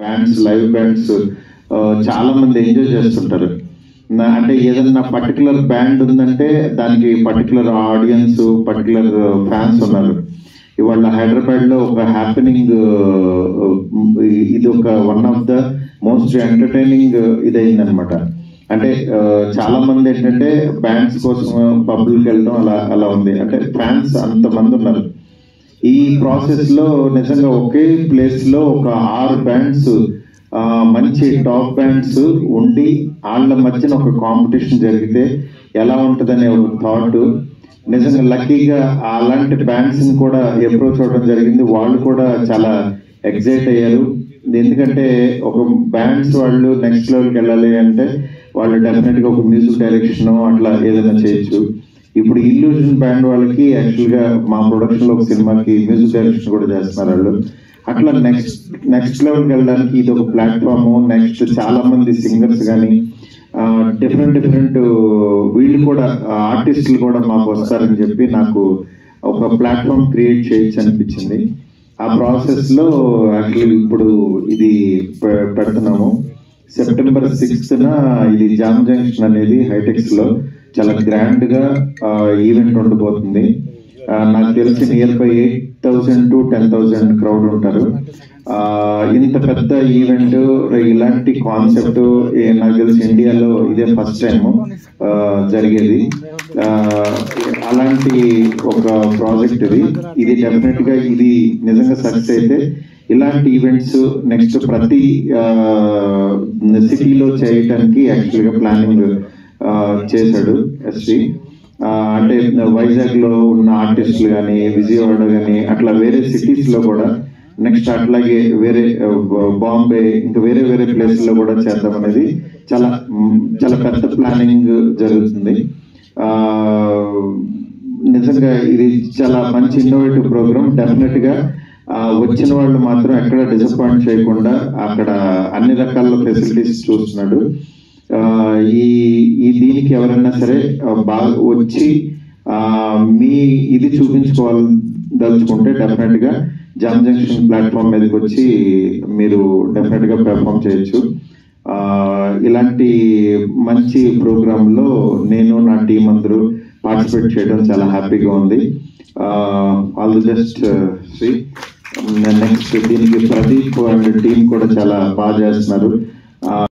Bands, live bands చాలా మంది enjoy చేస్తుంటారు. అంటే ఏదన్నా పర్టికులర్ బ్యాండ్ ఉందంటే దానికి పర్టికులర్ ఆడియన్స్, పర్టికులర్ ఫ్యాన్స్ ఉన్నారు. ఇవాళ హైదరాబాద్లో ఒక హ్యాపెనింగ్, ఇది ఒక one of the most entertaining ఇదైందనమాట. అంటే చాలా మంది ఏంటంటే బ్యాండ్స్ కోసం పబ్లిక్ వెళ్ళడం అలా ఉంది. అంటే ఫ్యాన్స్ అంతమంది ఉన్నారు. ఈ ప్రాసెస్ లో నిజంగా ఒకే ప్లేస్ లో ఒక 6 బ్యాండ్స్, మంచి టాప్ బ్యాండ్స్ ఉండి వాళ్ళ మధ్యన ఒక కాంపిటీషన్ జరిగితే ఎలా ఉంటుందనే ఒక థాట్. నిజంగా లక్కీగా అలాంటి బ్యాండ్స్ ని కూడా అప్రోచ్ అవ్వడం జరిగింది. వాళ్ళు కూడా చాలా ఎక్సైట్ అయ్యారు. ఎందుకంటే ఒక బ్యాండ్స్ వాళ్ళు నెక్స్ట్ లెవెల్కి వెళ్ళాలి అంటే వాళ్ళు డెఫినెట్ గా ఒక మ్యూజిక్ డైరెక్షన్ అట్లా ఏదైనా చేయొచ్చు. ఇప్పుడు ఇల్యూజన్ బ్యాండ్ వాళ్ళకి యాక్చువల్ గా మా ప్రొడక్షన్ లో ఒక సినిమాకి మ్యూజిక్ డైరెక్షన్ కూడా చేస్తున్నారు వాళ్ళు. అట్లా నెక్స్ట్ లెవెల్కి వెళ్ళడానికి ఇది ఒక ప్లాట్ఫామ్. నెక్స్ట్ చాలా మంది సింగర్స్ కానీ డిఫరెంట్ వీళ్ళు కూడా ఆర్టిస్టులు కూడా మాకు వస్తారని చెప్పి నాకు ఒక ప్లాట్ఫామ్ క్రియేట్ చేయొచ్చు అనిపించింది. ఆ ప్రాసెస్ లో యాక్చువల్లీ ఇప్పుడు ఇది పెడుతున్నాము. సెప్టెంబర్ 6th ఇది జామ్ జంక్షన్ అనేది హైటెక్స్ లో చాలా గ్రాండ్ గా ఈవెంట్ ఉండబోతుంది. నాకు తెలిసి నియర్ బై 8,000 to 10,000 క్రౌడ్ ఉంటారు. ఇంత పెద్ద ఈవెంట్, ఇలాంటి కాన్సెప్ట్ నాకు తెలిసి ఇండియాలో ఇదే ఫస్ట్ టైం జరిగేది. అలాంటి ఒక ప్రాజెక్ట్ ఇది డెఫినెట్ గా ఇది నిజంగా సక్సెస్ అయితే ఇలాంటి ఈవెంట్స్ నెక్స్ట్ ప్రతి సిటీలో చేయడానికి యాక్చువల్ గా ప్లానింగ్ చేశాడు ఎస్వి. అంటే వైజాగ్ లో ఉన్న ఆర్టిస్టులు కానీ, విజయవాడ కానీ అట్లా వేరే సిటీస్ లో కూడా నెక్స్ట్ అట్లాగే వేరే బాంబే ఇంకా వేరే ప్లేస్ లో కూడా చేద్దాం అనేది చాలా పెద్ద ప్లానింగ్ జరుగుతుంది. నిజంగా ఇది చాలా మంచి ఇన్నోవేటివ్ ప్రోగ్రామ్. డెఫినెట్ గా వచ్చిన వాళ్ళు మాత్రం ఎక్కడ డిసప్పాయింట్ చేయకుండా అక్కడ అన్ని రకాల ఫెసిలిటీస్ చూస్తున్నాడు. ఈ దీనికి ఎవరైనా సరే బాగా వచ్చి మీ ఇది చూపించుకోవాలదలుచుకుంటే డెఫినెట్ గా జామ్ జంక్షన్ ప్లాట్ఫామ్ మీదకి వచ్చి మీరు డెఫినెట్ గా పెర్ఫామ్ చేయొచ్చు. ఇలాంటి మంచి ప్రోగ్రామ్ లో నేను నా టీం అందరూ పార్టిసిపేట్ చేయడం చాలా హ్యాపీగా ఉంది. All the best Sri. Next దీనికి ప్రదీప్ అండ్ టీం కూడా చాలా బాగా చేస్తున్నారు.